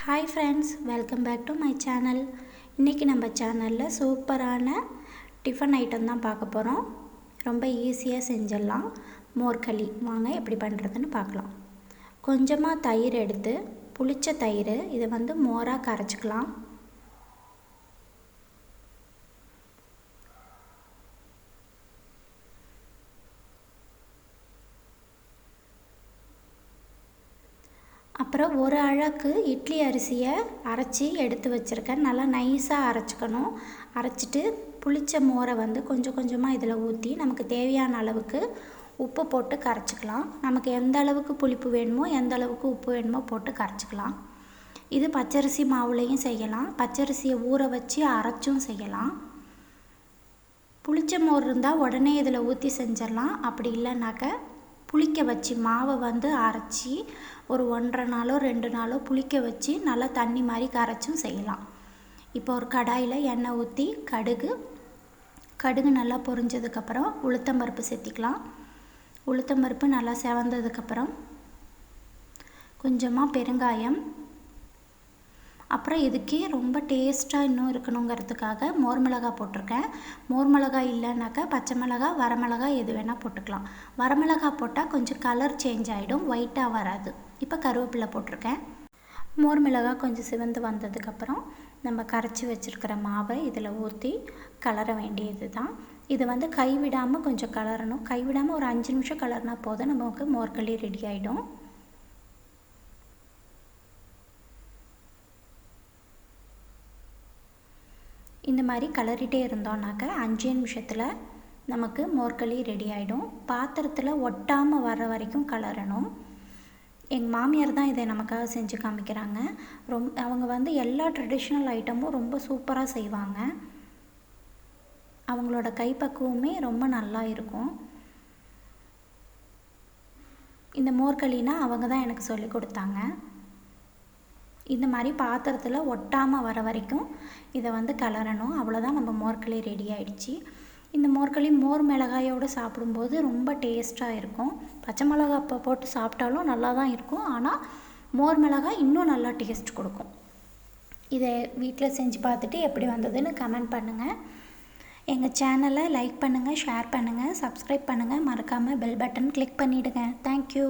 Hi friends, welcome back to my channel. இன்னைக்கு நம்ம சேனல்ல சூப்பரான டிஃபன் ஐட்டம் தான் பார்க்க போறோம். ரொம்ப ஈஸியா செஞ்சிடலாம். மோர் களி வாங்க எப்படி பண்றதுன்னு பார்க்கலாம். கொஞ்சமா தயிர் எடுத்து புளிச்ச தயிர் இத வந்து மோரா கரைச்சுக்கலாம். அப்புறம் ஒரு அழகு இட்லி அரிசியை அரைச்சி எடுத்து வச்சுருக்கேன். நல்லா நைஸாக அரைச்சிக்கணும். அரைச்சிட்டு புளிச்ச மோரை வந்து கொஞ்சம் கொஞ்சமாக இதில் ஊற்றி நமக்கு தேவையான அளவுக்கு உப்பு போட்டு கரைச்சிக்கலாம். நமக்கு எந்த அளவுக்கு புளிப்பு வேணுமோ எந்த அளவுக்கு உப்பு வேணுமோ போட்டு கரைச்சிக்கலாம். இது பச்சரிசி மாவுலேயும் செய்யலாம், பச்சரிசியை ஊற வச்சு அரைச்சும் செய்யலாம். புளிச்ச மோர் இருந்தால் உடனே இதில் ஊற்றி செஞ்சிடலாம். அப்படி இல்லைனாக்க புளிக்க வச்சு மாவை வந்து அரைச்சி ஒரு 1.5 நாளோ 2 நாளோ புளிக்க வச்சு நல்லா தண்ணி மாதிரி கரைச்சும் செய்யலாம். இப்போ ஒரு கடாயில் எண்ணெய் ஊற்றி கடுகு நல்லா பொரிஞ்சதுக்கப்புறம் உளுத்தம்பருப்பு சேர்த்திக்கலாம். உளுத்தம்பருப்பு நல்லா செவந்ததுக்கப்புறம் கொஞ்சமாக பெருங்காயம், அப்புறம் இதுக்கே ரொம்ப டேஸ்ட்டாக இன்னும் இருக்கணுங்கிறதுக்காக மோர் மிளகாய் போட்டிருக்கேன். மோர் மிளகாய் இல்லைனாக்கா பச்சை மிளகாய், வரமிளகாய் எது வேணால் போட்டுக்கலாம். வரமிளகாய் போட்டால் கொஞ்சம் கலர் சேஞ்ச் ஆகிடும், ஒயிட்டாக வராது. இப்போ கருவேப்பிலை போட்டிருக்கேன். மோர் மிளகாய் கொஞ்சம் சிவந்து வந்ததுக்கப்புறம் நம்ம கரைச்சி வச்சுருக்கிற மாவை இதில் ஊற்றி கலர வேண்டியது தான். இது வந்து கைவிடாமல் கொஞ்சம் கலரணும். கைவிடாமல் ஒரு 5 நிமிஷம் கலர்னா போதும், நமக்கு மோர் களி ரெடி ஆகிடும். இந்த மாதிரி கலரிட்டே இருந்தோம்னாக்க 5 நிமிஷத்தில் நமக்கு மோர் களி ரெடி ஆகிடும். பாத்திரத்தில் ஒட்டாமல் வர வரைக்கும் கலரணும். எங்கள் மாமியார் தான் இதை நமக்காக செஞ்சு காமிக்கிறாங்க. அவங்க வந்து எல்லா ட்ரெடிஷ்னல் ஐட்டமும் ரொம்ப சூப்பராக செய்வாங்க. அவங்களோட கைப்பக்குவமே ரொம்ப நல்லா இருக்கும். இந்த மோர் களினா அவங்க தான் எனக்கு சொல்லி கொடுத்தாங்க. இந்த மாதிரி பாத்திரத்தில் ஒட்டாமல் வர வரைக்கும் இதை வந்து கலரணும். அவ்வளோதான், நம்ம மோர் களி ரெடி ஆகிடுச்சு. இந்த மோர் களி மோர் மிளகாயோடு சாப்பிடும்போது ரொம்ப டேஸ்ட்டாக இருக்கும். பச்சை மிளகாய் அப்போ போட்டு சாப்பிட்டாலும் நல்லா தான் இருக்கும், ஆனால் மோர் மிளகாய் இன்னும் நல்லா டேஸ்ட் கொடுக்கும். இதை வீட்டில் செஞ்சு பார்த்துட்டு எப்படி வந்ததுன்னு கமெண்ட் பண்ணுங்கள். எங்கள் சேனலை லைக் பண்ணுங்கள், ஷேர் பண்ணுங்கள், சப்ஸ்கிரைப் பண்ணுங்கள். மறக்காமல் பெல் பட்டன் கிளிக் பண்ணிவிடுங்க. தேங்க்யூ.